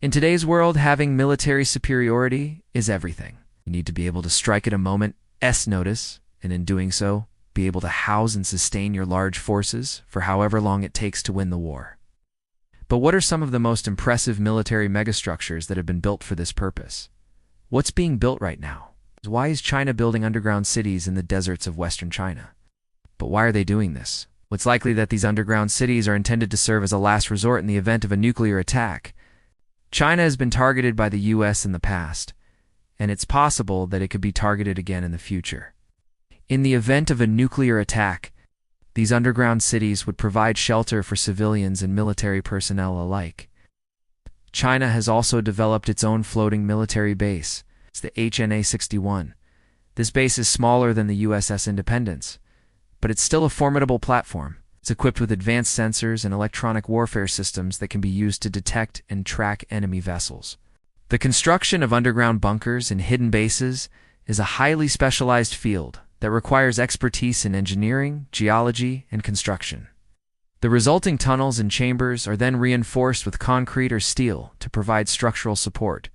In today's world, having military superiority is everything. You need to be able to strike at a moment's notice, and in doing so, be able to house and sustain your large forces for however long it takes to win the war. But what are some of the most impressive military megastructures that have been built for this purpose? What's being built right now? Why is China building underground cities in the deserts of Western China? But why are they doing this? It's likely that these underground cities are intended to serve as a last resort in the event of a nuclear attack. China has been targeted by the US in the past, and it's possible that it could be targeted again in the future. In the event of a nuclear attack, these underground cities would provide shelter for civilians and military personnel alike. China has also developed its own floating military base. It's the HNA-61. This base is smaller than the USS Independence, but it's still a formidable platform. It's equipped with advanced sensors and electronic warfare systems that can be used to detect and track enemy vessels. The construction of underground bunkers and hidden bases is a highly specialized field that requires expertise in engineering, geology, and construction. The resulting tunnels and chambers are then reinforced with concrete or steel to provide structural support.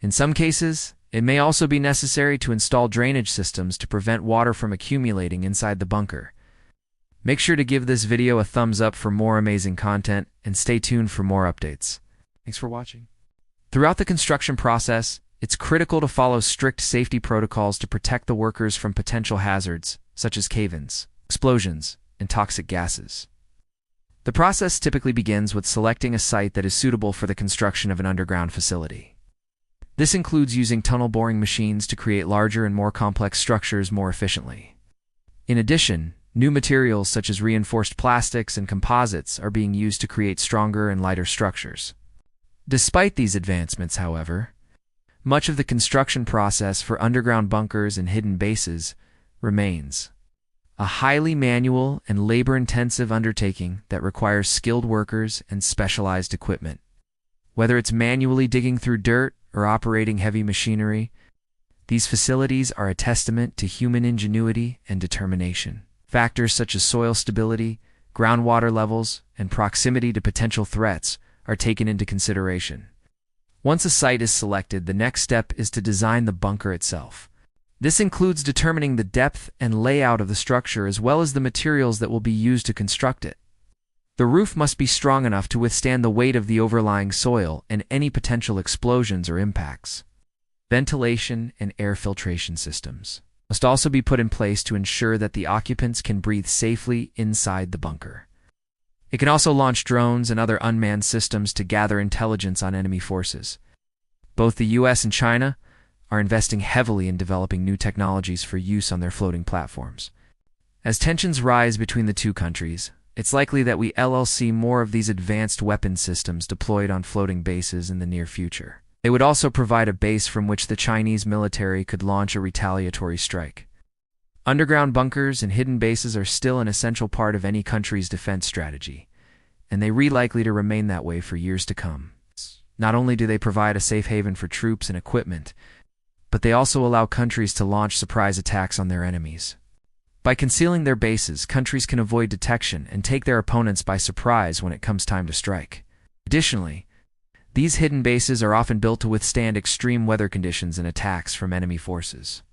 In some cases, it may also be necessary to install drainage systems to prevent water from accumulating inside the bunker. Make sure to give this video a thumbs up for more amazing content and stay tuned for more updates. Thanks for watching. Throughout the construction process, it's critical to follow strict safety protocols to protect the workers from potential hazards, such as cave-ins, explosions, and toxic gases. The process typically begins with selecting a site that is suitable for the construction of an underground facility. This includes using tunnel boring machines to create larger and more complex structures more efficiently. In addition, new materials such as reinforced plastics and composites are being used to create stronger and lighter structures. Despite these advancements, however, much of the construction process for underground bunkers and hidden bases remains a highly manual and labor-intensive undertaking that requires skilled workers and specialized equipment. Whether it's manually digging through dirt or operating heavy machinery, these facilities are a testament to human ingenuity and determination. Factors such as soil stability, groundwater levels, and proximity to potential threats are taken into consideration. Once a site is selected, the next step is to design the bunker itself. This includes determining the depth and layout of the structure as well as the materials that will be used to construct it. The roof must be strong enough to withstand the weight of the overlying soil and any potential explosions or impacts. Ventilation and air filtration systems must also be put in place to ensure that the occupants can breathe safely inside the bunker. It can also launch drones and other unmanned systems to gather intelligence on enemy forces. Both the US and China are investing heavily in developing new technologies for use on their floating platforms. As tensions rise between the two countries, it's likely that we'll see more of these advanced weapon systems deployed on floating bases in the near future. They would also provide a base from which the Chinese military could launch a retaliatory strike. Underground bunkers and hidden bases are still an essential part of any country's defense strategy, and they are likely to remain that way for years to come. Not only do they provide a safe haven for troops and equipment, but they also allow countries to launch surprise attacks on their enemies. By concealing their bases, countries can avoid detection and take their opponents by surprise when it comes time to strike. Additionally, these hidden bases are often built to withstand extreme weather conditions and attacks from enemy forces,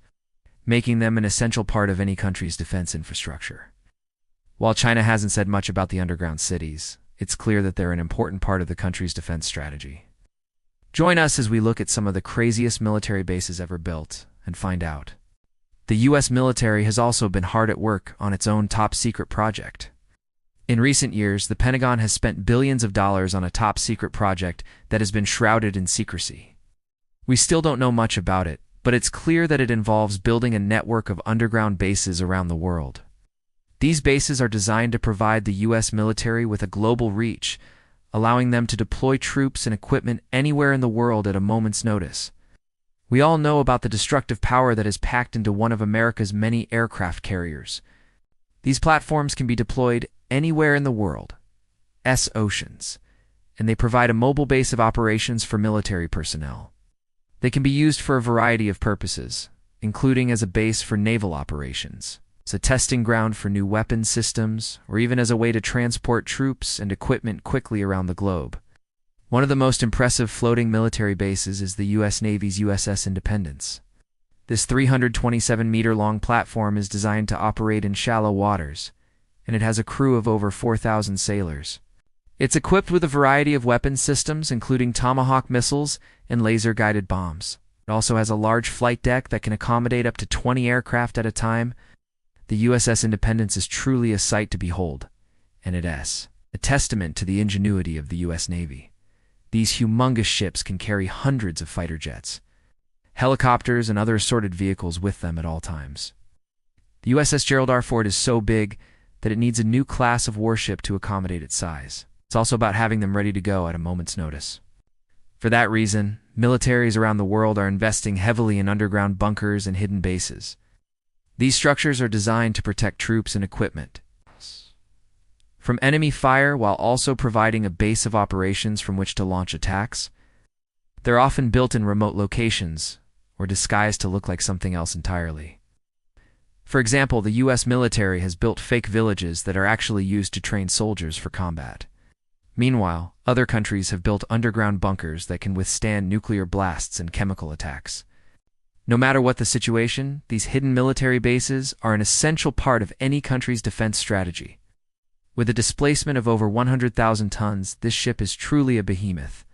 making them an essential part of any country's defense infrastructure. While China hasn't said much about the underground cities, it's clear that they're an important part of the country's defense strategy. Join us as we look at some of the craziest military bases ever built and find out. The US military has also been hard at work on its own top-secret project. In recent years, the Pentagon has spent billions of dollars on a top-secret project that has been shrouded in secrecy. We still don't know much about it, but it's clear that it involves building a network of underground bases around the world. These bases are designed to provide the US military with a global reach, allowing them to deploy troops and equipment anywhere in the world at a moment's notice. We all know about the destructive power that is packed into one of America's many aircraft carriers. These platforms can be deployed anywhere in the world's oceans, and they provide a mobile base of operations for military personnel. They can be used for a variety of purposes, including as a base for naval operations, as a testing ground for new weapon systems, or even as a way to transport troops and equipment quickly around the globe. One of the most impressive floating military bases is the U.S. Navy's USS Independence. This 327-meter-long platform is designed to operate in shallow waters, and it has a crew of over 4,000 sailors. It's equipped with a variety of weapons systems, including Tomahawk missiles and laser-guided bombs. It also has a large flight deck that can accommodate up to 20 aircraft at a time. The USS Independence is truly a sight to behold, and it's a testament to the ingenuity of the U.S. Navy. These humongous ships can carry hundreds of fighter jets, helicopters, and other assorted vehicles with them at all times. The USS Gerald R. Ford is so big that it needs a new class of warship to accommodate its size. It's also about having them ready to go at a moment's notice. For that reason, militaries around the world are investing heavily in underground bunkers and hidden bases. These structures are designed to protect troops and equipment from enemy fire while also providing a base of operations from which to launch attacks. They're often built in remote locations or disguised to look like something else entirely. For example, the U.S. military has built fake villages that are actually used to train soldiers for combat. Meanwhile, other countries have built underground bunkers that can withstand nuclear blasts and chemical attacks. No matter what the situation, these hidden military bases are an essential part of any country's defense strategy. With a displacement of over 100,000 tons, this ship is truly a behemoth.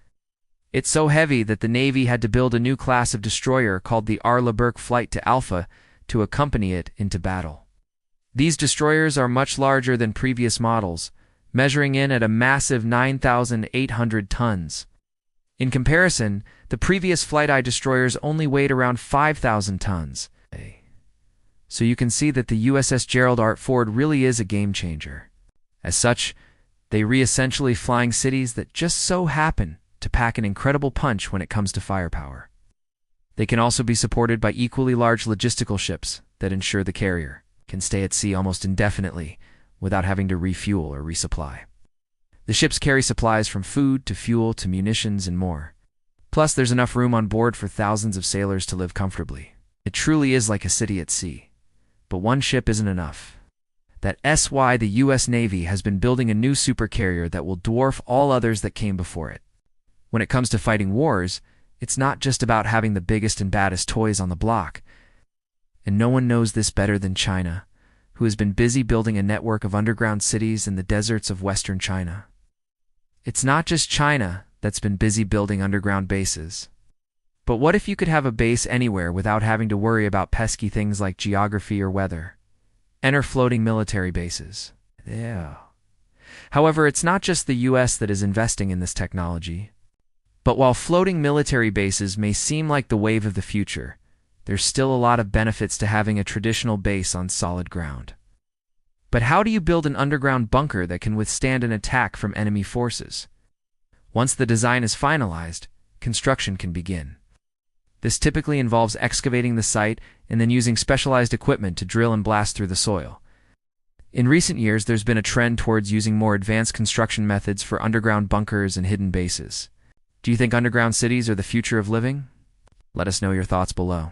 It's so heavy that the Navy had to build a new class of destroyer called the R. LeBurc Flight to Alpha to accompany it into battle. These destroyers are much larger than previous models, measuring in at a massive 9,800 tons. In comparison, the previous Flight I destroyers only weighed around 5,000 tons. So you can see that the USS Gerald R. Ford really is a game changer. As such, they essentially flying cities that just so happen to pack an incredible punch when it comes to firepower. They can also be supported by equally large logistical ships that ensure the carrier can stay at sea almost indefinitely without having to refuel or resupply. The ships carry supplies from food to fuel to munitions and more. Plus, there's enough room on board for thousands of sailors to live comfortably. It truly is like a city at sea. But one ship isn't enough. That's why the U.S. Navy has been building a new supercarrier that will dwarf all others that came before it. When it comes to fighting wars, it's not just about having the biggest and baddest toys on the block. And no one knows this better than China, who has been busy building a network of underground cities in the deserts of western China. It's not just China that's been busy building underground bases. But what if you could have a base anywhere without having to worry about pesky things like geography or weather? Enter floating military bases. However, it's not just the U.S. that is investing in this technology. But while floating military bases may seem like the wave of the future, there's still a lot of benefits to having a traditional base on solid ground. But how do you build an underground bunker that can withstand an attack from enemy forces? Once the design is finalized, construction can begin. This typically involves excavating the site and then using specialized equipment to drill and blast through the soil. In recent years, there's been a trend towards using more advanced construction methods for underground bunkers and hidden bases. Do you think underground cities are the future of living? Let us know your thoughts below.